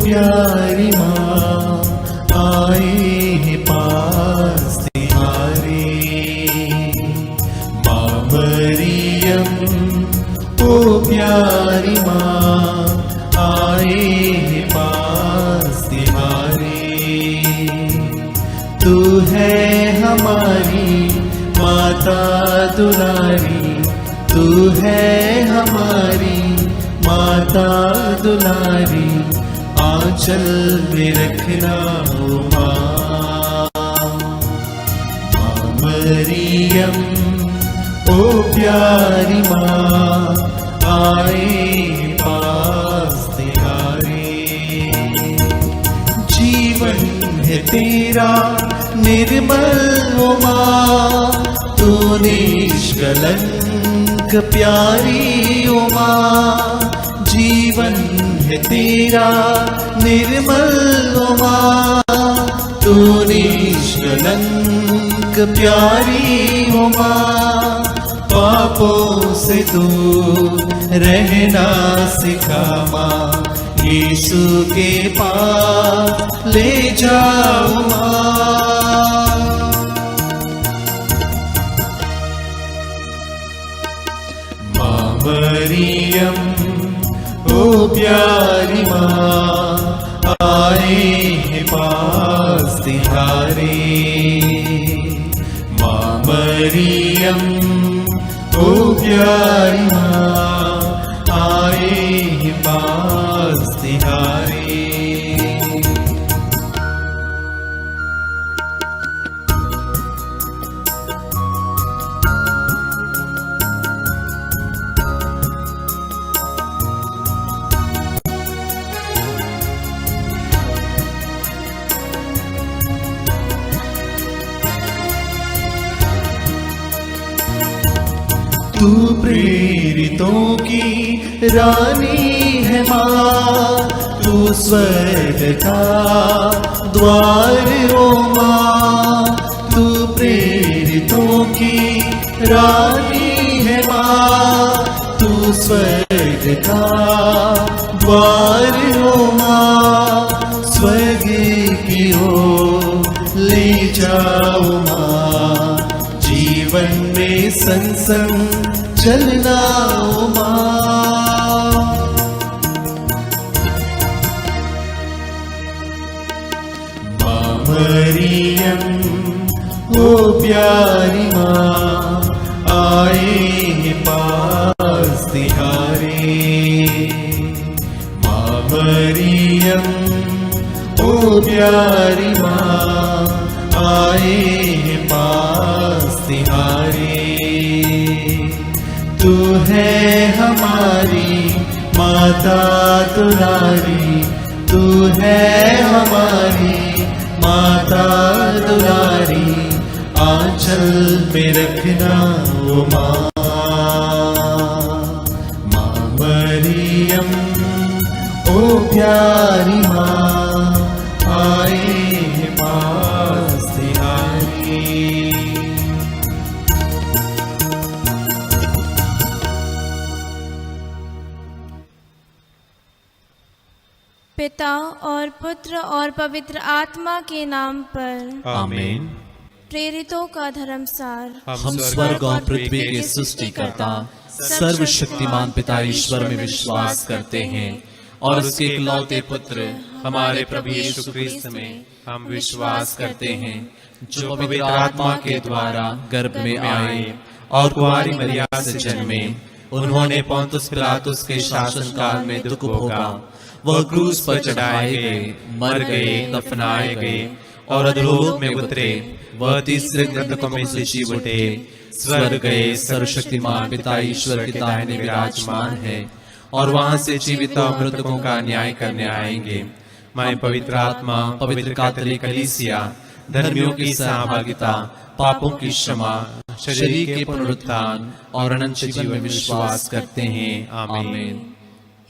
प्यारी माँ आए हैं पास तुम्हारे। माँ मरियम ओ प्यारी माँ आए हैं पास तुम्हारे। तू है हमारी माता दुलारी, तू है हमारी माता दुलारी, आंचल में रखना ओ माँ। माँ मरियम ओ प्यारी माँ आए पास तुम्हारे। जीवन है तेरा निर्मल ओ माँ, तू निष्कलंक प्यारी ओ माँ। जीवन है तेरा निर्मल ओ माँ, तू निष्कलंक प्यारी ओ माँ। पापों से दूर रहना सिखा माँ, यीशु के पास ले जाओ माँ। माँ मरियम ओ प्यारी माँ आए हैं पास तुम्हारे। माँ मरियम ओ प्यारी माँ आए हैं पास तुम्हारे। तू प्रेरितों की रानी है माँ, तू स्वर्ग का द्वार ओ माँ। तू प्रेरितों की रानी है माँ, तू स्वर्ग का द्वार ओ माँ। स्वर्ग की ओर ले जाओ माँ, जीवन में संग संग चलना ओ माँ। माँ मरियम ओ प्यारी माँ आए हैं पास तुम्हारे। माँ मरियम ओ प्यारी माँ आए हैं पास तुम्हारे। तू है हमारी माता दुलारी, तू है हमारी माता दुलारी, आंचल में रखना ओ माँ। माँ मरियम ओ प्यारी माँ आए हैं पास तुम्हारे। पिता और पुत्र और पवित्र आत्मा के नाम पर आमीन। प्रेरितों का धर्मसार। हम स्वर्ग और पृथ्वी के सृष्टिकर्ता सर्वशक्तिमान पिता ईश्वर में विश्वास करते हैं और उसके इकलौते पुत्र हमारे प्रभु यीशु क्रिस्त में हम विश्वास करते हैं, जो पवित्र आत्मा के द्वारा गर्भ में आए और कुंवारी मरियम से जन्मे। उन्होंने पोंतुस पिलातुस के शासनकाल में दुख भोगा, वह क्रूस पर चढ़ाए गए, मर गए, दफनाए गए और अधोलोक में उतरे। वह तीसरे दिन में से जी उठे, स्वर्ग गए, सर्वशक्तिमान पिता ईश्वर के दाहिने विराजमान है और वहां से जीवित और मृतकों का न्याय करने आएंगे। मैं पवित्र आत्मा, पवित्र कैथोलिक कलीसिया, धर्मियों की सहभागिता, पापों की क्षमा, शरीर के पुनरुत्थान और अनंत जीवन में विश्वास करते हैं। आमीन।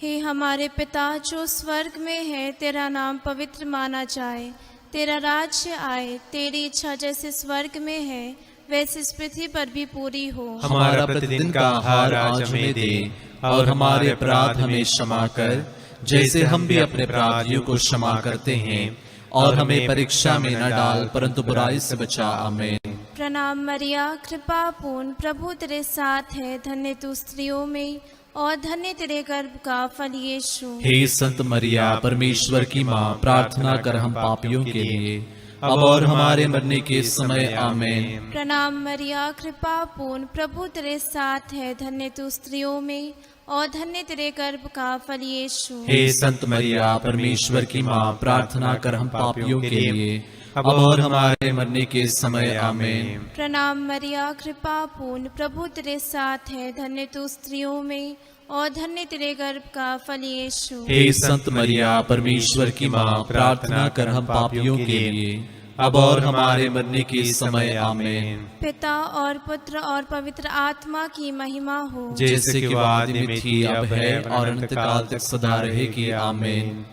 हे हमारे पिता जो स्वर्ग में है, तेरा नाम पवित्र माना जाए, तेरा राज्य आए, तेरी इच्छा जैसे स्वर्ग में है वैसे इस पृथ्वी पर भी पूरी हो। हमारा प्रतिदिन का आहार आज हमें दे और हमारे अपराध हमें क्षमा कर, जैसे हम भी अपने अपराधियों को क्षमा करते हैं, और हमें परीक्षा में न डाल परंतु बुराई से बचा। आमीन। प्रणाम मरिया, कृपा पूर्ण, प्रभु तेरे साथ है, धन्य तू स्त्रियों में और धन्य तेरे गर्भ का फल यीशु। हे संत मरिया, परमेश्वर की माँ, प्रार्थना कर हम पापियों के लिए, अब और हमारे मरने के समय। आमीन। प्रणाम मरिया, कृपा पूर्ण, प्रभु तेरे साथ है, धन्य तू स्त्रियों में और धन्य तेरे गर्भ का फल यीशु। हे संत मरिया, परमेश्वर की माँ, प्रार्थना कर हम पापियों के लिए, अब और हमारे मरने के समय। आमीन। प्रणाम मरिया, कृपा पूर्ण, प्रभु तेरे साथ है, धन्य तू स्त्रियों में और धन्य तेरे गर्भ का फल यीशु। हे संत मरिया, परमेश्वर की माँ, प्रार्थना कर हम पापियों के लिए, अब और हमारे मरने के समय। आमीन। पिता और पुत्र और पवित्र आत्मा की महिमा हो, जैसे कि आदि में थी, अब है और अनंत काल तक सदा रहेगी। आमीन।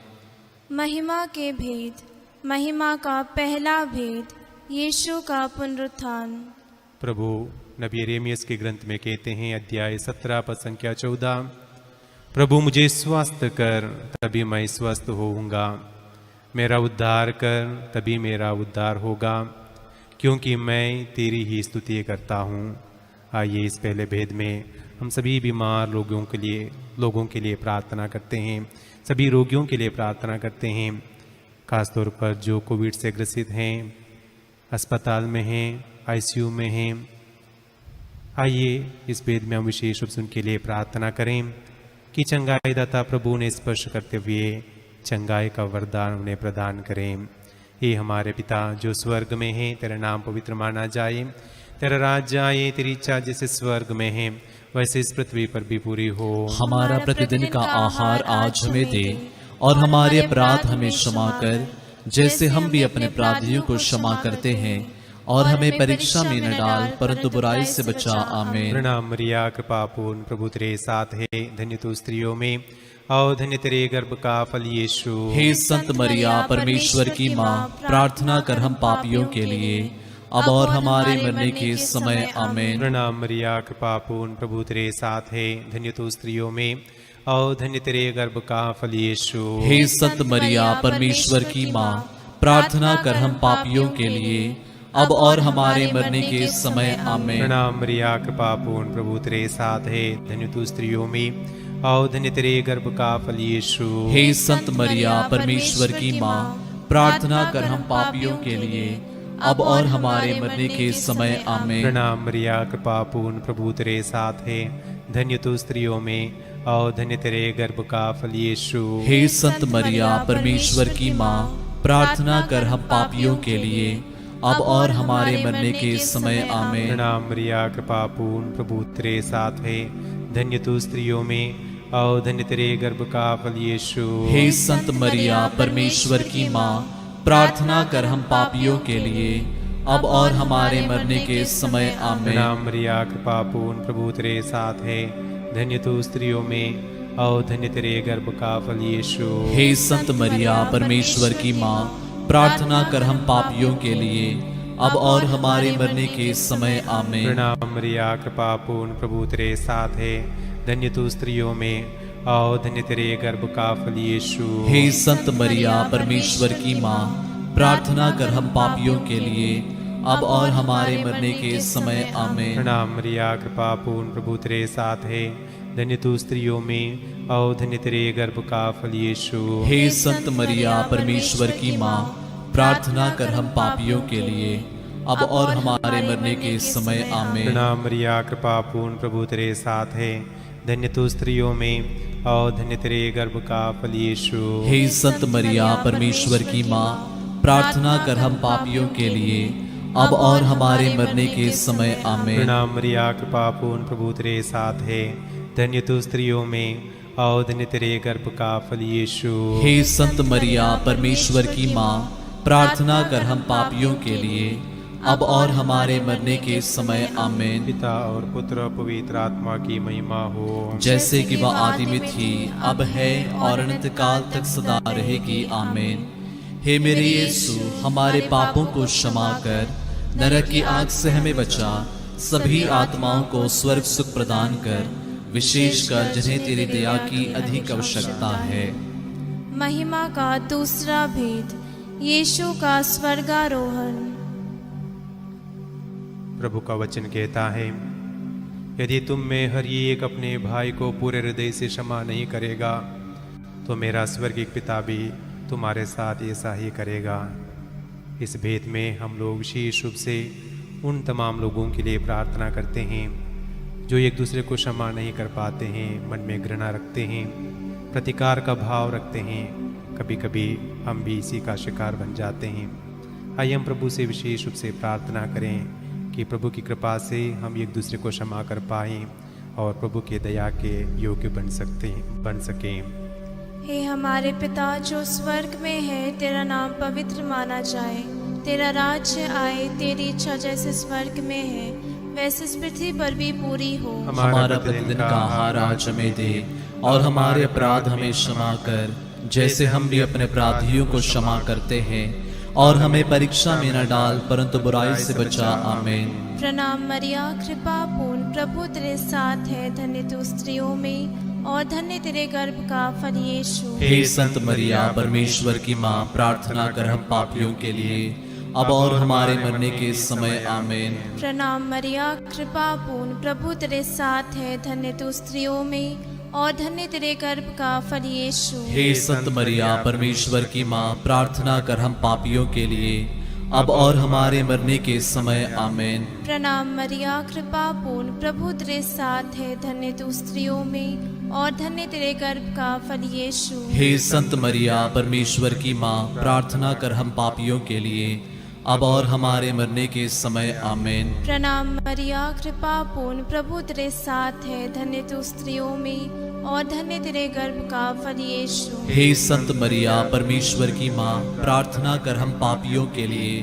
महिमा के भेद। महिमा का पहला भेद, यीशु का पुनरुत्थान। प्रभु नबी यिर्मयाह के ग्रंथ में कहते हैं, अध्याय 17 पद संख्या 14, प्रभु मुझे स्वस्थ कर तभी मैं स्वस्थ होऊंगा, मेरा उद्धार कर तभी मेरा उद्धार होगा, क्योंकि मैं तेरी ही स्तुति करता हूँ। आइए इस पहले भेद में हम सभी बीमार लोगों के लिए प्रार्थना करते हैं, सभी रोगियों के लिए प्रार्थना करते हैं, खासतौर पर जो कोविड से ग्रसित हैं, अस्पताल में हैं, आईसीयू में हैं। आइए इस भेद में हम विशेष रूप से उनके लिए प्रार्थना करें कि चंगाई दाता प्रभु ने स्पर्श करते हुए चंगाई का वरदान उन्हें प्रदान करें। हे हमारे पिता जो स्वर्ग में है, तेरा नाम पवित्र माना जाए, तेरा राज्य आए, तेरी इच्छा जैसे स्वर्ग में है वैसे इस पृथ्वी पर भी पूरी हो। हमारा प्रतिदिन का आहार आज हमें दे, और हमारे अपराध हमें क्षमा कर, जैसे हम भी अपने अपराधियों को क्षमा करते हैं, और हमें परीक्षा में न डाल परंतु बुराई से बचा। आमीन। प्रणाम मरिया, कृपा पूर्ण, प्रभु तेरे साथ है, धन्य तू स्त्रियों में और धन्य तेरे गर्भ का फल यीशु। हे संत मरिया, परमेश्वर की माँ, प्रार्थना कर हम पापियों के लिए, अब और हमारे मरने के समय। आमीन। प्रणाम मरिया, कृपा पूर्ण, प्रभु तेरे साथ है, धन्य तू स्त्रियों में और धन्य तेरे गर्भ का फल यीशु। हे संत मरिया, परमेश्वर की माँ, प्रार्थना कर हम पापियों के लिए, अब और हमारे मरने के समय। आमीन। प्रणाम मरिया, कृपा पूर्ण, प्रभु तेरे साथ है, धन्य तू स्त्रियों में और धन्य तेरे गर्भ का फल यीशु। हे संत मरिया, परमेश्वर की माँ, प्रार्थना कर हम पापियों के लिए, अब और हमारे मरने के समय। आमीन। प्रणाम मरिया, कृपा पूर्ण, प्रभु तेरे साथ है, धन्य तू स्त्रियों में और धन्य तेरे गर्भ का फल यीशु। हे संत मरिया, परमेश्वर की माँ, प्रार्थना कर हम पापियों के लिए, अब और हमारे मरने के समय। आमीन। प्रणाम मरिया, कृपा पूर्ण, प्रभु तेरे साथ है, धन्य तू स्त्रियों में और धन्य तेरे गर्भ का फल यीशु। हे संत मरिया, परमेश्वर की माँ, प्रार्थना कर हम पापियों के लिए, अब और हमारे मरने के समय। आमीन। प्रणाम मरिया, कृपा पूर्ण, प्रभु तेरे साथ है, धन्य तू स्त्रियों में और धन्य तेरे गर्भ का फल यीशु। हे संत मरिया, परमेश्वर की माँ, प्रार्थना कर हम पापियों के लिए, अब और हमारे मरने के समय। आमीन। प्रणाम मरिया, कृपा पूर्ण, प्रभु तेरे साथ है, धन्य तू स्त्रियों में और धन्य तेरे गर्भ का फल यीशु। हे संत मरिया, परमेश्वर की माँ, प्रार्थना कर हम पापियों के लिए, अब और हमारे मरने के समय। आमीन। प्रणाम मरिया, कृपा पूर्ण, प्रभु तेरे साथ है, धन्य तू स्त्रियों में और धन्य तेरे गर्भ का फल यीशु। हे संत मरिया, परमेश्वर की माँ, प्रार्थना कर हम पापियों के लिए, अब और हमारे मरने के समय। आमीन। प्रणाम मरिया, कृपा पूर्ण, प्रभु तेरे साथ है, धन्य तू स्त्रियों में और धन्य तेरे गर्भ का फल यीशु। हे संत मरिया, परमेश्वर की माँ, प्रार्थना कर हम पापियों के लिए, अब और हमारे मरने के समय। आमीन। प्रणाम मरिया, कृपा पूर्ण, प्रभु तेरे साथ है, धन्य तू स्त्रियों में और धन्य तेरे गर्भ का फल यीशु। हे संत मरिया, परमेश्वर की माँ, प्रार्थना कर हम पापियों के लिए, अब और हमारे मरने के समय। आमीन। पिता और पुत्र और पवित्र आत्मा की महिमा हो, जैसे कि वह आदि में थी, अब है और अनंत काल तक सदा रहेगी। आमीन। हे मेरे यीशु, हमारे पापों को क्षमा कर, नरक की आग से हमें बचा, सभी आत्माओं को स्वर्ग सुख प्रदान कर, विशेषकर जिन्हें तेरी दया की अधिक आवश्यकता है। महिमा का दूसरा भेद, यीशु का स्वर्गारोहण। प्रभु का वचन कहता है, यदि तुम में हर एक अपने भाई को पूरे हृदय से क्षमा नहीं करेगा तो मेरा स्वर्गीय पिता भी तुम्हारे साथ ऐसा ही करेगा। इस भेद में हम लोग विशेष रूप से उन तमाम लोगों के लिए प्रार्थना करते हैं जो एक दूसरे को क्षमा नहीं कर पाते हैं, मन में घृणा रखते हैं, प्रतिकार का भाव रखते हैं। कभी कभी हम भी इसी का शिकार बन जाते हैं। आइए हम प्रभु से विशेष रूप से प्रार्थना करें कि प्रभु की कृपा से हम एक दूसरे को क्षमा कर पाएं और प्रभु के दया के योग्य बन सकें। हे हमारे पिता जो स्वर्ग में है, तेरा नाम पवित्र माना जाए, तेरा राज्य आए, तेरी इच्छा जैसे स्वर्ग में है वैसे इस पृथ्वी पर भी पूरी हो। हमारा प्रतिदिन का आहार आज हमें दे और हमारे अपराध हमें क्षमा कर जैसे हम भी अपने अपराधियों को क्षमा करते हैं, और हमें परीक्षा में न डाल परंतु बुराई से बचा। आमीन। प्रणाम मरिया, कृपा पूर्ण, प्रभु तेरे साथ है, धन्य तू स्त्रियों में और धन्य तेरे गर्भ का फल यीशु। हे संत मरिया, परमेश्वर की माँ, प्रार्थना कर हम पापियों के लिए अब और हमारे मरने के समय। आमीन। प्रणाम मरिया, कृपा पूर्ण, प्रभु तेरे साथ है, धन्य तू स्त्रियों में और धन्य तेरे गर्भ का फल यीशु। हे संत मरिया, परमेश्वर की माँ, प्रार्थना कर हम पापियों के लिए अब और हमारे मरने के समय। आमीन। प्रणाम मरिया, कृपा पूर्ण, प्रभु तेरे साथ है, धन्य तू स्त्रियों में और धन्य तेरे गर्भ का फल यीशु। हे संत मरिया, परमेश्वर की माँ, प्रार्थना कर हम पापियों के लिए अब और हमारे मरने के समय। आमीन। प्रणाम मरिया, कृपा पूर्ण, प्रभु तेरे साथ है, धन्य तू स्त्रियों में और धन्य तेरे गर्भ का फल यीशु। हे संत मरिया, परमेश्वर की माँ, प्रार्थना कर हम पापियों के लिए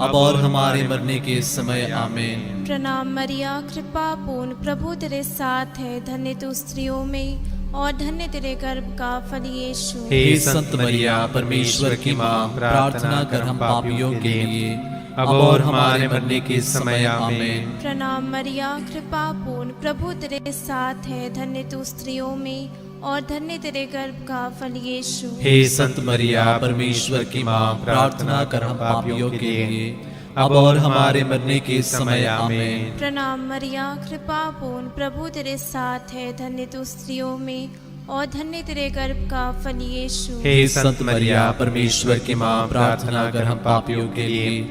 अब और हमारे मरने के समय। आमीन। प्रणाम मरिया, कृपा पूर्ण, प्रभु तेरे साथ है, धन्य तू स्त्रियों में और धन्य तेरे गर्भ का फल यीशु। हे संत मरिया, परमेश्वर की माँ, प्रार्थना कर हम पापियों के लिए अब और हमारे मरने के समय। आमीन। प्रणाम मरिया, कृपा पूर्ण, प्रभु तेरे साथ है, धन्य तू स्त्रियों में और धन्य तेरे गर्भ का फल यीशु। हे संत मरिया, परमेश्वर की माँ, प्रार्थना कर हम पापियों के लिए अब और हमारे मरने के समय। आमीन। प्रणाम मरिया, कृपा पूर्ण, प्रभु तेरे साथ है, धन्य तू स्त्रियों में और धन्य तेरे गर्भ का फल यीशु। हे संत मरिया, परमेश्वर की माँ, प्रार्थना कर हम पापियों के लिए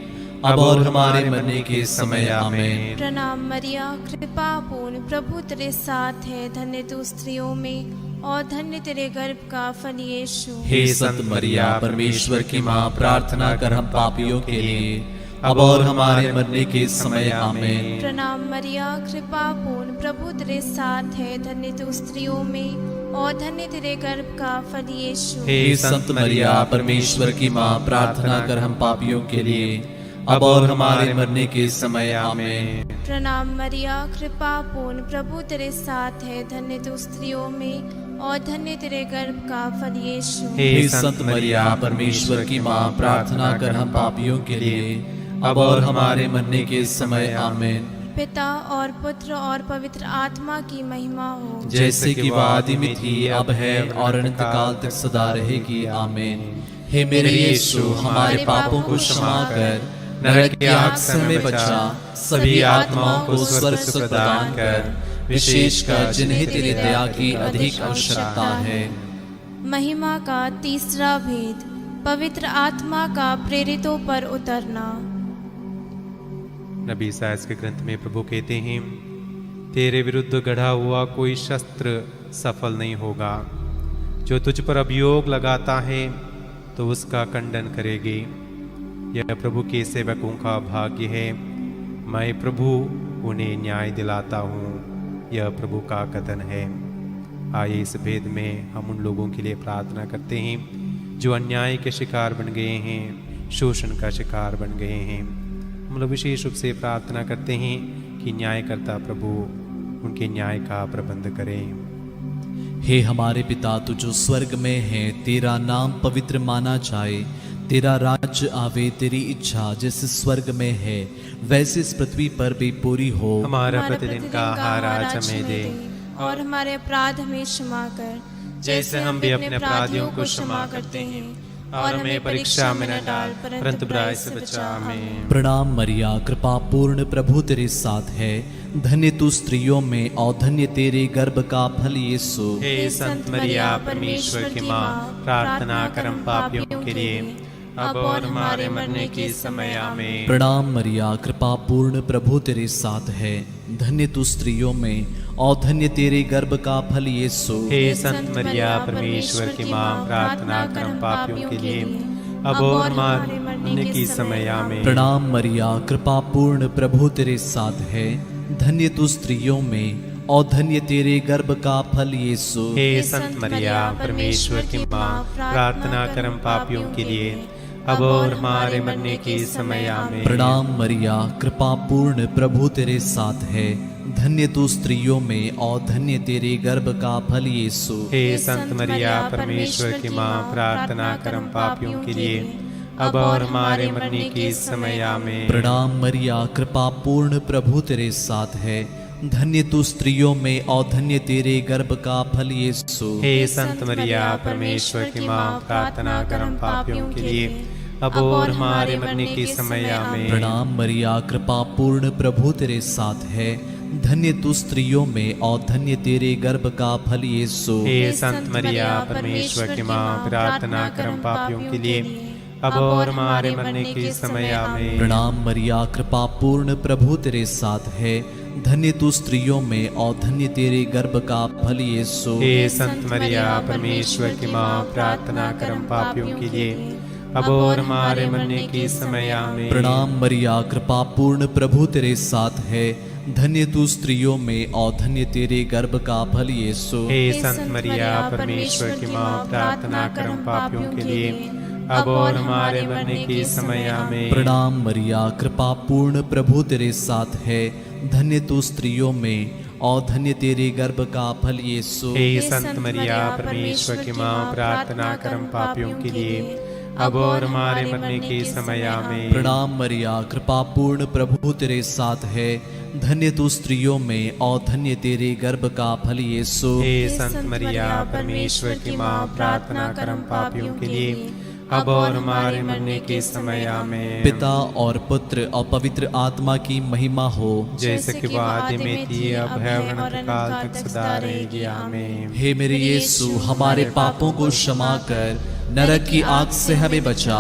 अब और हमारे मरने के समय। आमीन। प्रणाम मरिया, कृपा पूर्ण, प्रभु तेरे साथ है, धन्य तू स्त्रियों में और धन्य तेरे गर्भ का फल यीशु। हे संत मरिया, परमेश्वर की माँ, प्रार्थना कर हम पापियों के लिए अब और हमारे मरने के समय। आमीन। प्रणाम मरिया, कृपा पूर्ण, प्रभु तेरे साथ है, धन्य तू स्त्रियों में और धन्य तेरे गर्भ का फल यीशु। हे संत मरिया, परमेश्वर की माँ, प्रार्थना कर हम पापियों के लिए अब और हमारे मरने के समय। आमीन। प्रणाम मरिया, कृपा पूर्ण, प्रभु तेरे साथ है, धन्य तू स्त्रियों में और धन्य तेरे गर्भ का फल यीशु। हे संत मरिया, परमेश्वर की माँ, प्रार्थना कर हम पापियों के लिए अब और हमारे मरने के समय। आमीन। पिता और पुत्र और पवित्र आत्मा की महिमा हो, जैसे कि वह आदि में थी, अब है और अनंत काल तक सदा रहेगी। आमीन। हे मेरे यीशु, हमारे पापों को क्षमा कर, नरक की आग से हमें बचा, सभी आत्माओं को स्वर्ग सुख प्रदान कर, विशेषकर जिन्हें तेरी दया की अधिक आवश्यकता है। महिमा का तीसरा भेद, पवित्र आत्मा का प्रेरितों पर उतरना। नबी ईसायाह के ग्रंथ में प्रभु कहते हैं, तेरे विरुद्ध गढ़ा हुआ कोई शस्त्र सफल नहीं होगा। जो तुझ पर अभियोग लगाता है तो उसका खंडन करेगी। यह प्रभु के सेवकों का भाग्य है। मैं प्रभु उन्हें न्याय दिलाता हूँ, यह प्रभु का कथन है। आइए इस भेद में हम उन लोगों के लिए प्रार्थना करते हैं जो अन्याय के शिकार बन गए हैं, शोषण का शिकार बन गए हैं। हम लोग विशेष रूप से प्रार्थना करते हैं कि न्यायकर्ता प्रभु उनके न्याय का प्रबंध करें। हे हमारे पिता, तू जो स्वर्ग में है, तेरा नाम पवित्र माना जाए, तेरा राज्य आवे, तेरी इच्छा जैसे स्वर्ग में है वैसे इस पृथ्वी पर भी पूरी हो। हमारा प्रतिदिन का आहार आज हमें दे और हमारे अपराध हमें क्षमा कर जैसे हम भी अपने अपराधियों को क्षमा करते हैं, और हमें परीक्षा में न डाल परंतु बुराई से बचा। आमीन। प्रणाम मरिया, कृपा पूर्ण, प्रभु तेरे साथ है। धन्य तू स्त्रियों में और धन्य तेरे गर्भ का फल यीशु। हे संत मरिया, परमेश्वर की माँ, प्रार्थना कर हम पापियों के लिए, अब और हमारे मरने के समय। आमीन। प्रणाम मरिया, कृपा पूर्ण, प्रभु तेरे साथ है। धन्य तू स्त्रियों में और धन्य तेरे गर्भ का फल यीशु। हे संत मरिया, परमेश्वर की माँ, प्रार्थना कर हम पापियों के लिए, अब और हमारे मरने के समय। आमीन। प्रणाम मरिया, कृपा पूर्ण, प्रभु तेरे साथ है। धन्य तू स्त्रियों में और धन्य तेरे गर्भ का फल यीशु। हे संत मरिया, परमेश्वर की माँ, प्रार्थना कर हम पापियों के लिए, अब और हमारे मरने के समय। आमीन। प्रणाम मरिया, कृपा पूर्ण, प्रभु तेरे साथ है। धन्य तू स्त्रियों में और धन्य तेरे गर्भ का फल यीशु। हे संत मरिया, परमेश्वर की माँ, प्रार्थना कर हम पापियों के लिए, अब और हमारे मरने के समय। आमीन। प्रणाम मरिया, कृपा पूर्ण, प्रभु तेरे साथ है। धन्य तू स्त्रियों में और धन्य तेरे गर्भ का फल यीशु। हे संत मरिया, परमेश्वर की माँ, प्रार्थना कर हम पापियों के लिए, अब और हमारे मरने के समय। आमीन। प्रणाम मरिया, कृपा पूर्ण, प्रभु तेरे साथ है। धन्य तू स्त्रियों में और धन्य तेरे गर्भ का फल यीशु। हे संत मरिया, परमेश्वर की माँ, प्रार्थना कर हम पापियों के लिए, अब और हमारे मरने के समय। आमीन। प्रणाम मरिया, कृपा पूर्ण, प्रभु तेरे साथ है। धन्य तू स्त्रियों में और धन्य तेरे गर्भ का फल यीशु। हे संत मरिया, परमेश्वर की माँ, प्रार्थना कर हम पापियों के लिए, अब और हमारे मरने के समय। आमीन। प्रणाम मरिया, कृपा पूर्ण, प्रभु तेरे साथ है। धन्य तू स्त्रियों में और धन्य तेरे गर्भ का फल यीशु। हे संत मरिया, परमेश्वर की माँ, प्रार्थना कर हम पापियों के लिए, अब और हमारे मरने के समय। आमीन। प्रणाम मरिया, कृपा पूर्ण, प्रभु तेरे साथ है। धन्य तू स्त्रियों में और धन्य तेरे गर्भ का फल यीशु। हे संत मरिया, परमेश्वर की माँ, प्रार्थना कर हम पापियों के लिए, अब और हमारे मरने के समय। आमीन। प्रणाम मरिया, कृपा पूर्ण, प्रभु तेरे साथ है। धन्य तू स्त्रियों में और धन्य तेरे गर्भ का फल यीशु। हे संत मरिया, परमेश्वर की माँ, प्रार्थना कर हम पापियों के लिए, अब और हमारे मरने के समय। आमीन। पिता और पुत्र और पवित्र आत्मा की महिमा हो, जैसे कि वादे में थी, अब है और अनंत काल तक सदा रहेगी। आमीन। हे मेरे यीशु, हमारे पापों को क्षमा कर, नरक की आग से हमें बचा,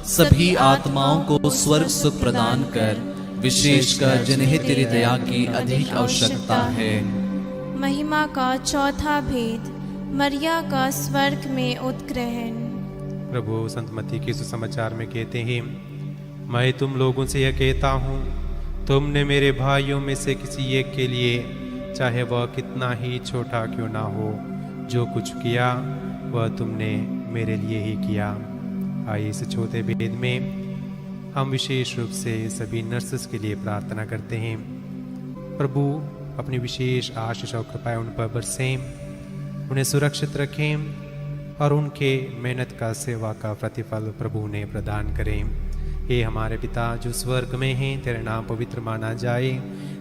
सभी आत्माओं को स्वर्ग सुख प्रदान कर, विशेषकर जिन्हें तेरी दया की अधिक आवश्यकता है। महिमा का चौथा भेद, मरिया का स्वर्ग में उत्ग्रहण। प्रभु संत मत्ती के सुसमाचार में कहते हैं, मैं तुम लोगों से यह कहता हूँ, तुमने मेरे भाइयों में से किसी एक के लिए, चाहे वह कितना ही छोटा क्यों ना हो, जो कुछ किया वह तुमने मेरे लिए ही किया। आइए इस छोटे भेद में हम विशेष रूप से सभी नर्सेस के लिए प्रार्थना करते हैं। प्रभु अपनी विशेष आशीष और कृपाएं उन पर बरसें, उन्हें सुरक्षित रखें और उनके मेहनत का, सेवा का प्रतिफल प्रभु ने प्रदान करें। हे हमारे पिता जो स्वर्ग में हैं, तेरा नाम पवित्र माना जाए,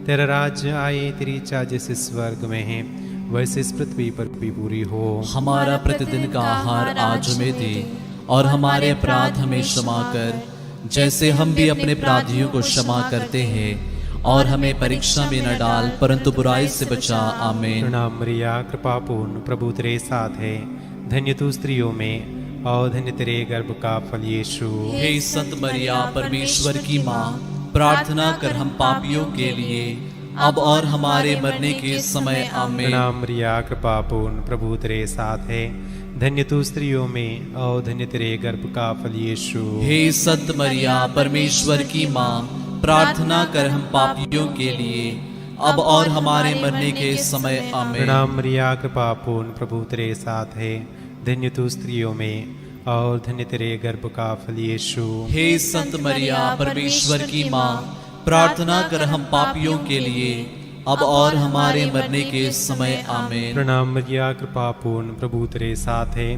तेरा राज्य आए, तेरी इच्छा जैसे स्वर्ग में है वैसे इस पृथ्वी पर भी पूरी हो। हमारा प्रतिदिन का आहार आज हमें दे, और हमारे अपराध हमें क्षमा कर, जैसे हम भी अपने अपराधियों को क्षमा करते हैं, और हमें परीक्षा में न डाल परंतु बुराई से बचा। आमीन। प्रणाम मरिया, कृपा पूर्ण, प्रभु तेरे साथ है। धन्य तू स्त्रियों में और धन्य तेरे गर्भ का फल यीशु। हे संत मरिया, परमेश्वर की माँ, प्रार्थना कर हम पापियों के लिए, अब और हमारे मरने के समय। आमीन। प्रणाम मरिया, कृपा पूर्ण, प्रभु तेरे साथ है। धन्य तू स्त्रियों में और धन्य तेरे गर्भ का फल यीशु। हे संत मरिया, परमेश्वर की माँ, प्रार्थना कर हम पापियों के लिए, अब और हमारे मरने के समय। आमीन। प्रणाम मरिया, कृपा पूर्ण, प्रभु तेरे साथ है। धन्य तू स्त्रियों में और धन्य तेरे गर्भ का फल यीशु। हे संत मरिया, परमेश्वर की माँ, प्रार्थना कर हम पापियों के लिए, अब और हमारे मरने के समय। आमीन। प्रणाम मरिया, कृपा पूर्ण, प्रभु तेरे साथ है।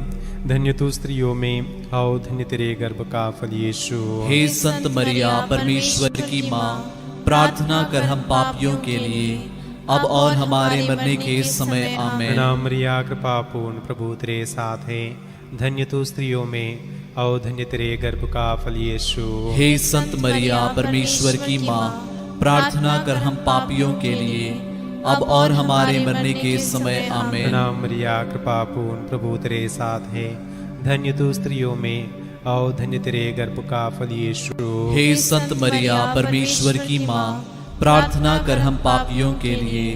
धन्य तू स्त्रियों में और धन्य तेरे गर्भ का फल यीशु। हे संत मरिया, परमेश्वर की माँ, प्रार्थना कर हम पापियों के लिए, अब और हमारे मरने के समय आमीन। प्रणाम मरिया, कृपा पूर्ण, प्रभु तेरे साथ है। धन्य तू स्त्रियों में और धन्य तेरे गर्भ का फल यीशु। हे संत मरिया, परमेश्वर की माँ, प्रार्थना कर हम पापियों के लिए, अब और हमारे मरने के समय आमीन। प्रणाम मरिया, कृपा पूर्ण, प्रभु तेरे साथ है। धन्य तू स्त्रियों में और धन्य तेरे गर्भ का फल यीशु। हे संत मरिया, परमेश्वर की माँ, प्रार्थना कर हम पापियों के लिए,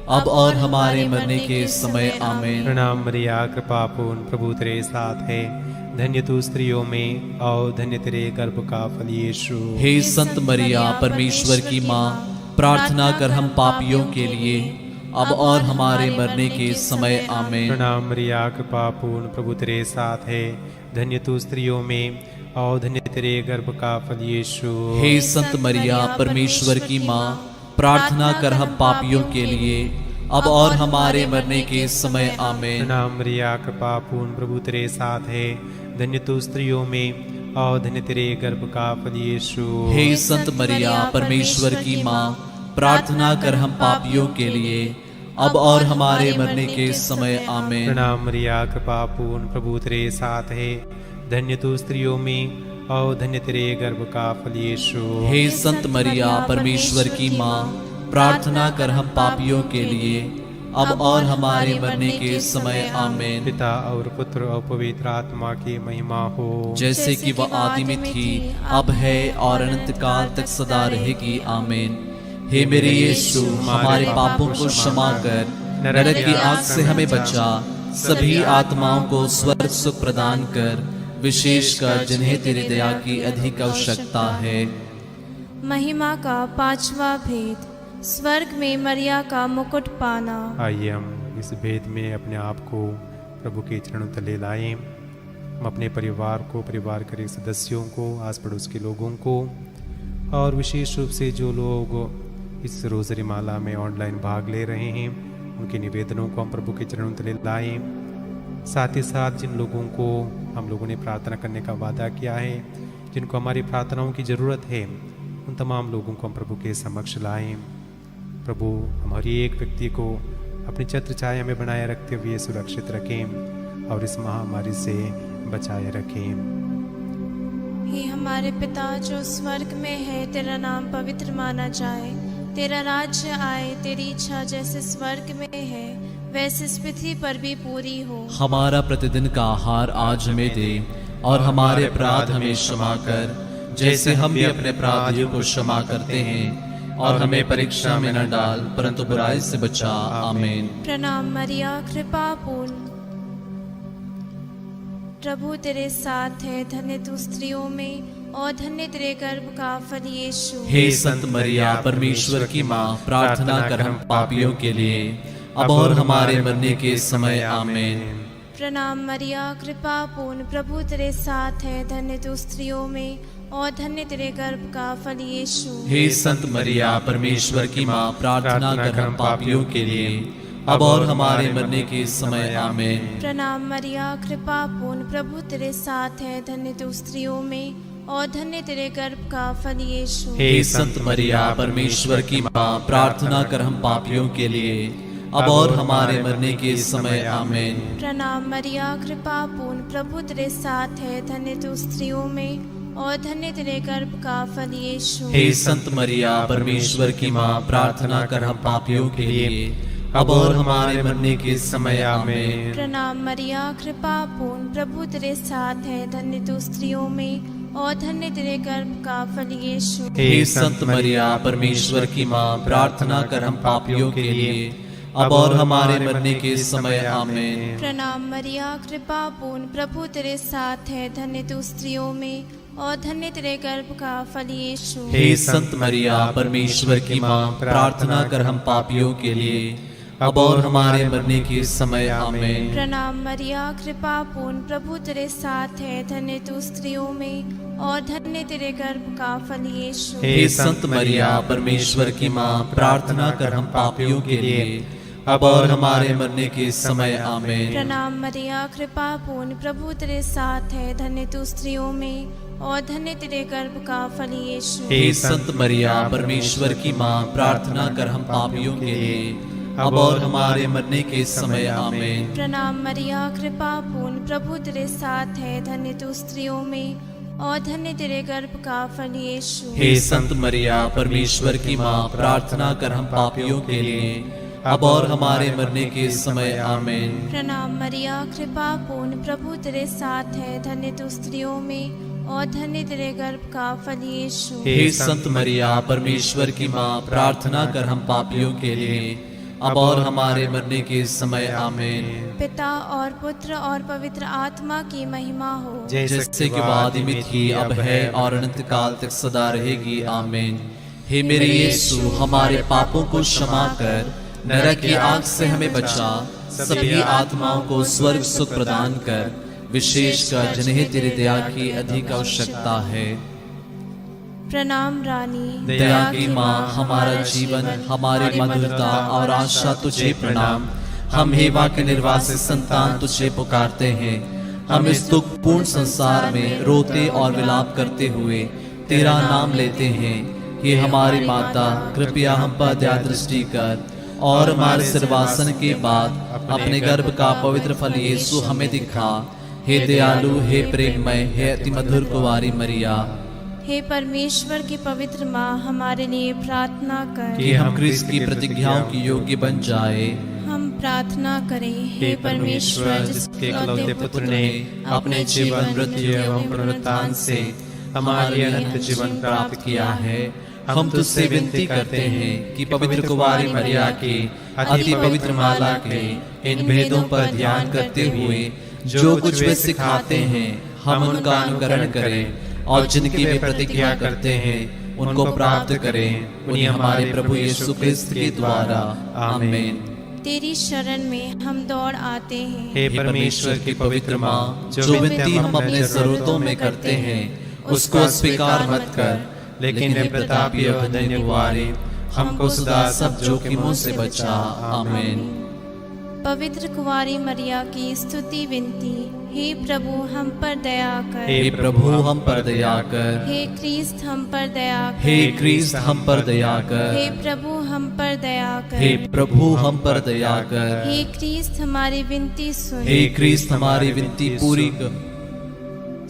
अब और हमारे मरने के समय आमीन। प्रणाम मरिया, कृपा पूर्ण, प्रभु तेरे साथ है। धन्य तू स्त्रियों में और धन्य तेरे गर्भ का फल यीशु। हे संत मरिया, परमेश्वर की माँ, प्रार्थना कर हम पापियों के लिए, अब और हमारे मरने के समय आमीन। प्रणाम मरिया, कृपा पूर्ण, प्रभु तेरे साथ है। धन्य तू स्त्रियों में और धन्य तेरे गर्भ का फल यीशु। हे संत मरिया, परमेश्वर की माँ, प्रार्थना कर हम पापियों के लिए, अब और हमारे मरने के समय आमीन। प्रणाम मरिया, कृपा पूर्ण, प्रभु तेरे साथ है। धन्य तू स्त्रियों में और धन्य तेरे गर्भ का फल यीशु। हे संत मरिया, परमेश्वर की माँ, प्रार्थना कर हम पापियों के लिए, अब और हमारे मरने के समय आमीन। प्रणाम मरिया, कृपा पूर्ण, प्रभु तेरे साथ है। धन्य तू स्त्रियों में और धन्य तेरे गर्भ का फल यीशु। हे संत मरिया, परमेश्वर की माँ, प्रार्थना कर हम पापियों के लिए, अब और हमारे मरने के समय आमीन। पिता और पुत्र और पवित्र आत्मा की महिमा हो, जैसे कि वह आदि में थी, अब है और अनंत काल तक सदा रहेगी आमीन। हे मेरे यीशु, हमारे पापों को क्षमा कर, नरक की आग से हमें बचा, सभी आत्माओं को स्वर्ग सुख प्रदान कर, विशेषकर जिन्हें तेरी दया की अधिक आवश्यकता है। महिमा का पांचवा भेद, स्वर्ग में मरिया का मुकुट पाना। आइए हम इस भेद में अपने आप को प्रभु के चरणों तले लाएं। हम अपने परिवार को, परिवार के सदस्यों को, आस पड़ोस के लोगों को, और विशेष रूप से जो लोग इस रोज़री माला में ऑनलाइन भाग ले रहे हैं, उनके निवेदनों को हम प्रभु के चरणों तले लाएं। साथ ही साथ जिन लोगों को हम लोगों ने प्रार्थना करने का वादा किया है, जिनको हमारी प्रार्थनाओं की ज़रूरत है, उन तमाम लोगों को हम प्रभु के समक्ष लाएं। प्रभु हमारी एक व्यक्ति को अपनी छत्र छाया में बनाए रखते हुए सुरक्षित रखें और इस महामारी से बचाए रखें। हे हमारे पिता जो स्वर्ग में है, तेरा नाम पवित्र माना जाए, तेरा राज्य आए, तेरी इच्छा जैसे स्वर्ग में है वैसे इस पृथ्वी पर भी पूरी हो। हमारा प्रतिदिन का आहार आज हमें दे, और हमारे अपराध हमें क्षमा कर, जैसे हम भी अपने अपराधियों को क्षमा करते हैं, और हमें परीक्षा में न डाल, परंतु बुराई से बचा। आमीन। प्रणाम मरिया, कृपा पूर्ण, प्रभु तेरे साथ है, धन्य तू स्त्रियों में और धन्य तेरे गर्भ का फल यीशु। हे संत मरिया, परमेश्वर की माँ, प्रार्थना कर हम पापियों के लिए, अब और हमारे मरने के समय आमीन। प्रणाम मरिया, कृपा पूर्ण, प्रभु तेरे साथ है, धन्य तू स्त्रियों में और धन्य तेरे गर्भ का फल यीशु। हे संत मरिया, परमेश्वर की माँ, प्रार्थना कर हम पापियों के लिए, अब और हमारे मरने के समय आमीन। प्रणाम मरिया, कृपा पूर्ण, प्रभु तेरे साथ है, धन्य तू स्त्रियों में और धन्य तेरे गर्भ का फल यीशु। हे संत मरिया, परमेश्वर की माँ, प्रार्थना कर हम पापियों के लिए, अब और हमारे मरने के समय आमीन। प्रणाम मरिया, कृपा पूर्ण, प्रभु तेरे साथ है, धन्य तू स्त्रियों में और धन्य तेरे गर्भ का फल यीशु। हे संत मरिया, परमेश्वर की माँ, प्रार्थना कर हम पापियों के लिए, अब और हमारे मरने के समय आमीन। प्रणाम मरिया, कृपा पूर्ण, प्रभु तेरे साथ है, धन्य तू स्त्रियों में और धन्य तेरे गर्भ का फल यीशु। हे संत मरिया, परमेश्वर की माँ, प्रार्थना कर हम पापियों के लिए, अब और हमारे मरने के समय आमीन। प्रणाम मरिया, कृपा पूर्ण, प्रभु तेरे साथ है, धन्य तू स्त्रियों में और धन्य तेरे गर्भ का फल यीशु। हे संत मरिया, परमेश्वर की माँ, प्रार्थना कर हम पापियों के लिए, अब और हमारे मरने के समय आमीन। प्रणाम मरिया, कृपा पूर्ण, प्रभु तेरे साथ है, धन्य तू स्त्रियों में और धन्य तेरे गर्भ का फल यीशु। हे संत मरिया, परमेश्वर की माँ, प्रार्थना कर हम पापियों के लिए, अब और हमारे मरने के समय आमीन। प्रणाम मरिया, कृपा पूर्ण, प्रभु तेरे साथ है, धन्य तू स्त्रियों में और धन्य तेरे गर्भ का फल यीशु। हे संत मरिया, परमेश्वर की माँ, प्रार्थना कर हम पापियों के लिए, अब और हमारे मरने के समय आमीन। प्रणाम मरिया, कृपा पूर्ण, प्रभु तेरे साथ है, धन्य तू स्त्रियों में और धन्य तेरे गर्भ का फल यीशु। हे संत मरिया, परमेश्वर की माँ, प्रार्थना कर हम पापियों के लिए, अब और हमारे मरने के समय आमीन। प्रणाम मरिया, कृपा पूर्ण, प्रभु तेरे साथ है, धन्य तू स्त्रियों में और धन्य तेरे गर्भ का फल यीशु। हे संत मरिया, परमेश्वर की माँ, प्रार्थना कर हम पापियों के लिए, अब और हमारे मरने के समय आमीन। पिता और पुत्र और पवित्र आत्मा की महिमा हो, जैसे कि आदि में थी, अब है और अनंत काल तक सदा रहेगी आमीन। हे मेरे यीशु, हमारे पापों को क्षमा कर, नरक की आग से हमें बचा, सभी आत्माओं को स्वर्ग सुख प्रदान कर, विशेषकर जिन्हें तेरी दया की अधिक आवश्यकता है। प्रणाम रानी, दया की माँ, हमारा जीवन, हमारी मधुरता और आशा तुझे प्रणाम। हम हेवा के निर्वासित संतान तुझे पुकारते हैं। हम इस दुखपूर्ण संसार में रोते और विलाप करते हुए तेरा नाम लेते हैं। हे हमारी माता, कृपया हम पर दया दृष्टि कर और हमारे सिरवासन के बाद अपने गर्भ का पवित्र फल यीशु हमें दिखा। हे दयालु, हे प्रेममय, हे अति मधुर कुंवारी मरिया, हे परमेश्वर की पवित्र माँ, हमारे लिए प्रार्थना कर कि हम क्रिस्त की प्रतिज्ञाओं की योग्य बन जाए। हम प्रार्थना करें। हे परमेश्वर, जिसके इकलौते पुत्र ने अपने जीवन, मृत्यु एवं पुनरुत्थान से हमारे अनंत जीवन प्राप्त किया है, हम तुझसे विनती करते हैं कि पवित्र कुंवारी मरिया की अति पवित्र माला के इन भेदों पर ध्यान करते हुए जो कुछ वे सिखाते हैं, हम उनका अनुकरण करें और जिनकी वे प्रतिज्ञा करते हैं उनको प्राप्त करें। उन्हें हमारे प्रभु यीशु क्रिस्त के द्वारा आमीन। तेरी शरण में हम दौड़ आते हैं। हे परमेश्वर की पवित्र माँ, जो विनती हम अपने जरूरतों में करते हैं उसको अस्वीकार मत कर, लेकिन वे प्रतापी और धन्य कुंवारी, हमको सदा सब जोखिमों से बचा। आमीन। पवित्र कुंवारी मरिया की स्तुति विनती। हे प्रभु, हम पर दया कर। हे प्रभु, हम पर दया कर। हे क्रिस्त, हम पर दया कर। हे क्रिस्त, हम पर दया कर। हे प्रभु, हम पर दया कर। हे प्रभु, हम पर दया कर। हे क्रिस्त, हमारी विनती सुन। हे क्रिस्त, हमारी विनती पूरी कर।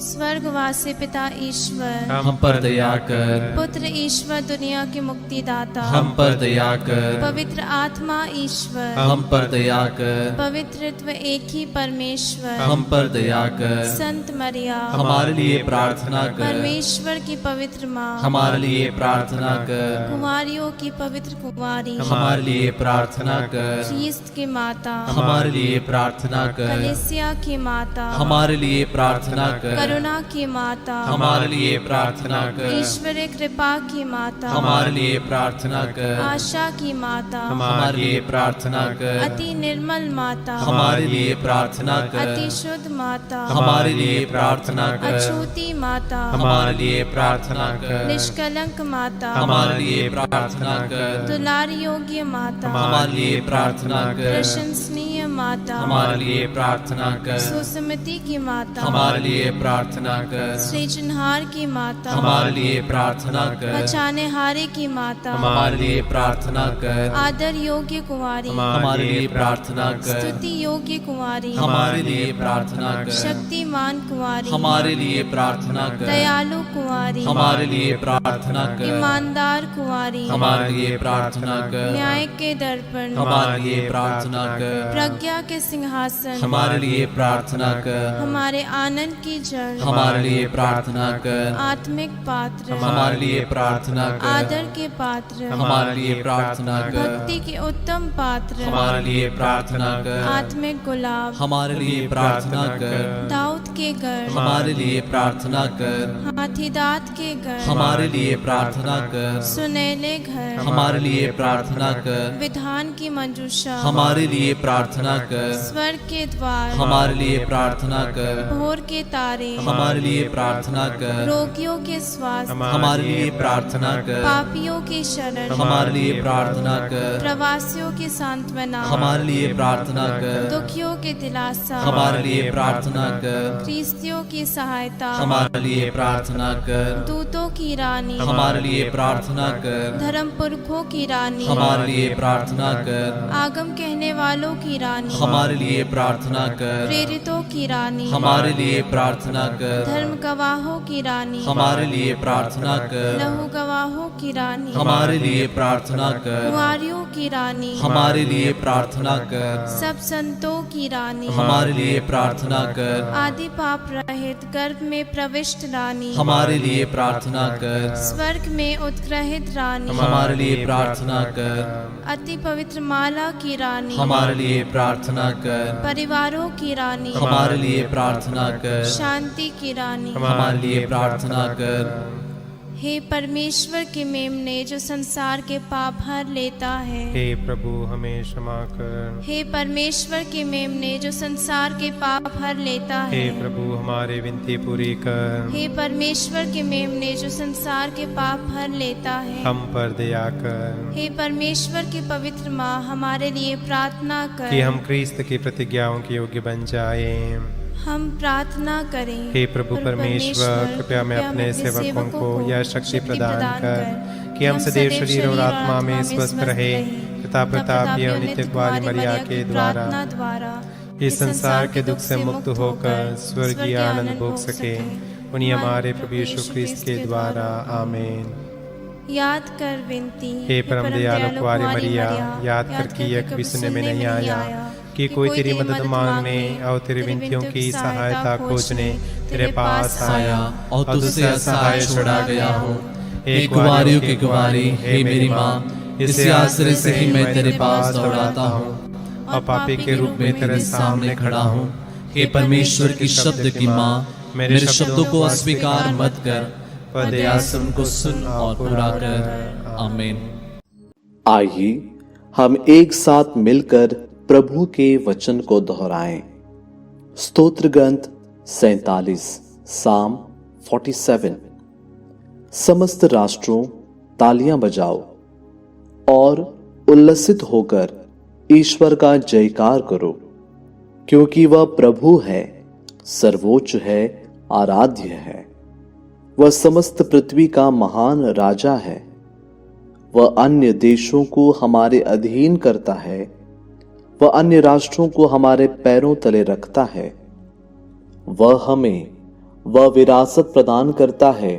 स्वर्गवासी पिता ईश्वर, हम पर दया कर। पुत्र ईश्वर, दुनिया के मुक्तिदाता, हम पर दया कर। पवित्र आत्मा ईश्वर, हम पर दया कर। पवित्रत्व एक ही परमेश्वर, हम पर दया कर। संत मरिया, हमारे लिए प्रार्थना कर। परमेश्वर की पवित्र माँ, हमारे लिए प्रार्थना कर। कुंवारियों की पवित्र कुंवारी, हमारे लिए प्रार्थना कर। क्रिस्त की माता, हमारे लिए प्रार्थना कर। कलीसिया की माता, हमारे लिए प्रार्थना कर। करुणा की माता, हमारे लिए प्रार्थना कर। ईश्वरीय कृपा की माता, हमारे लिए प्रार्थना कर। आशा की माता, हमारे लिए प्रार्थना कर। अति निर्मल माता, हमारे लिए प्रार्थना कर। अति शुद्ध माता, हमारे लिए प्रार्थना कर। अछूती माता, हमारे लिए प्रार्थना कर। निष्कलंक माता, हमारे लिए प्रार्थना कर। दुलार योग्य माता, हमारे लिए प्रार्थना कर। प्रशंसनीय माता, हमारे लिए प्रार्थना कर। सुसमति की माता, हमारे लिए प्रार्थना कर। सृजनहार की माता, हमारे लिए प्रार्थना कर। बचाने हारे की माता, हमारे लिए प्रार्थना कर। आदर योग्य कुंवारी, हमारे लिए प्रार्थना कर। स्तुति योग्य कुंवारी, हमारे लिए प्रार्थना कर। शक्तिमान कुंवारी, हमारे लिए प्रार्थना कर। दयालु कुंवारी, हमारे लिए प्रार्थना कर। ईमानदार कुंवारी, हमारे लिए प्रार्थना कर। न्याय के दर्पण, हमारे लिए प्रार्थना कर। प्रज्ञा के सिंहासन, हमारे लिए प्रार्थना कर। हमारे आनंद की जड़, हमारे लिए प्रार्थना कर। आत्मिक पात्र, हमारे लिए प्रार्थना कर। आदर के पात्र, हमारे लिए प्रार्थना कर। भक्ति के उत्तम पात्र, हमारे लिए प्रार्थना कर। आत्मिक गुलाब, हमारे लिए प्रार्थना कर। दाऊद के घर, हमारे लिए प्रार्थना कर। हाथीदांत के घर, हमारे लिए प्रार्थना कर। सुनहले घर, हमारे लिए प्रार्थना कर। विधान की मंजूषा, हमारे लिए प्रार्थना प्रार्थना कर। स्वर्ग के द्वार हमारे लिए प्रार्थना कर। भोर के तारे हमारे लिए प्रार्थना कर। रोगियों के स्वास्थ्य हमारे लिए प्रार्थना कर। पापियों की शरण हमारे लिए प्रार्थना कर। प्रवासियों की सांत्वना हमारे लिए प्रार्थना कर। दुखियों के दिलासा हमारे लिए प्रार्थना कर। ख्रिस्तियों की सहायता हमारे लिए प्रार्थना कर। दूतों की रानी हमारे लिए प्रार्थना कर। धर्म पुरखों की रानी हमारे लिए प्रार्थना कर। आगम कहने वालों की रानी हमारे लिए प्रार्थना कर। प्रेरितों की रानी हमारे लिए प्रार्थना कर। धर्म गवाहों की रानी हमारे लिए प्रार्थना कर। लहू गवाहों की रानी हमारे लिए प्रार्थना कर। कुंवारियों की रानी हमारे लिए प्रार्थना कर। सब संतों की रानी हमारे लिए प्रार्थना कर। आदि पाप रहित गर्भ में प्रविष्ट रानी हमारे लिए प्रार्थना कर। स्वर्ग में उत्ग्रहित रानी हमारे लिए प्रार्थना कर। अति पवित्र माला की रानी हमारे लिए प्रार्थना कर। परिवारों की रानी हमारे लिए प्रार्थना कर। शांति की रानी हमारे लिए प्रार्थना कर। हे परमेश्वर के मेमने जो संसार के पाप हर लेता है। हे प्रभु हमें क्षमा कर। हे परमेश्वर के मेमने जो संसार के पाप हर लेता हे है। प्रभु हमारी विनती पूरी कर। हे परमेश्वर के मेमने जो संसार के पाप हर लेता है। हम पर दया कर हे परमेश्वर की पवित्र माँ हमारे लिए प्रार्थना कर। कि हम क्रिस्त की प्रतिज्ञाओं के योग्य बन जाएं। हम प्रार्थना करें। हे प्रभु परमेश्वर कृपया मैं अपने सेवकों को यह शक्ति प्रदान कर कि हम सदैव शरीर और आत्मा में स्वस्थ रहे तथा प्रतापी और नित्य कुमारी मरिया के द्वारा इस संसार के दुख से मुक्त होकर स्वर्गीय आनंद भोग सके। उन्हीं हमारे प्रभु यीशु ख्रिस्त के द्वारा आमीन। याद कर विनती हे परम दयालु कुमारी मरिया, याद कर कि यह कभी सुनने में नहीं आया कि कोई तेरी मदद मांगने और तेरी विनतियों की सहायता खोजने तेरे पास आया और तुझसे असहाय छोड़ा गया हो। हे कुंवारियों की कुंवारी, हे मेरी माँ, इसी आश्रय से ही मैं तेरे पास दौड़ाता हूँ और पापी के रूप में तेरे सामने खड़ा हूँ। हे परमेश्वर की शब्द की माँ, मेरे शब्दों को अस्वीकार मत कर, पर दया से उनको सुन और पूरा कर। आमीन। आइए हम एक साथ मिलकर प्रभु के वचन को दोहराएं। स्तोत्र ग्रंथ 47 साम 47। समस्त राष्ट्रों तालियां बजाओ और उल्लसित होकर ईश्वर का जयकार करो, क्योंकि वह प्रभु है, सर्वोच्च है, आराध्य है। वह समस्त पृथ्वी का महान राजा है। वह अन्य देशों को हमारे अधीन करता है। वह अन्य राष्ट्रों को हमारे पैरों तले रखता है। वह हमें वह विरासत प्रदान करता है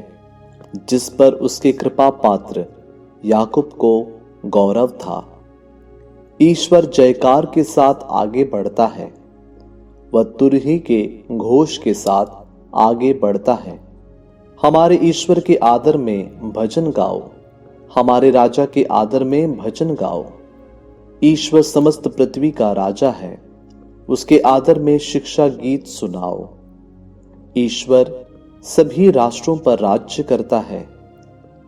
जिस पर उसके कृपा पात्र याकूब को गौरव था। ईश्वर जयकार के साथ आगे बढ़ता है। वह तुरही के घोष के साथ आगे बढ़ता है। हमारे ईश्वर के आदर में भजन गाओ, हमारे राजा के आदर में भजन गाओ। ईश्वर समस्त पृथ्वी का राजा है, उसके आदर में शिक्षा गीत सुनाओ। ईश्वर सभी राष्ट्रों पर राज्य करता है,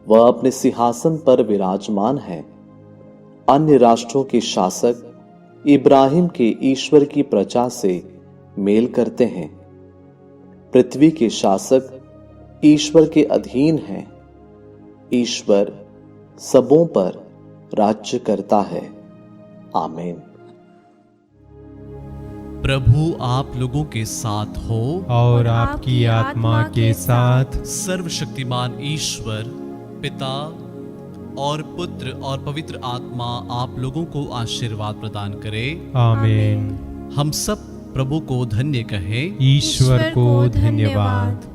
वह अपने सिंहासन पर विराजमान है। अन्य राष्ट्रों के शासक इब्राहिम के ईश्वर की प्रजा से मेल करते हैं। पृथ्वी के शासक ईश्वर के अधीन हैं। ईश्वर सबों पर राज्य करता है। आमीन। प्रभु आप लोगों के साथ हो और आपकी आत्मा के साथ। सर्वशक्तिमान ईश्वर पिता और पुत्र और पवित्र आत्मा आप लोगों को आशीर्वाद प्रदान करे। आमीन। हम सब प्रभु को धन्य कहें। ईश्वर को धन्यवाद।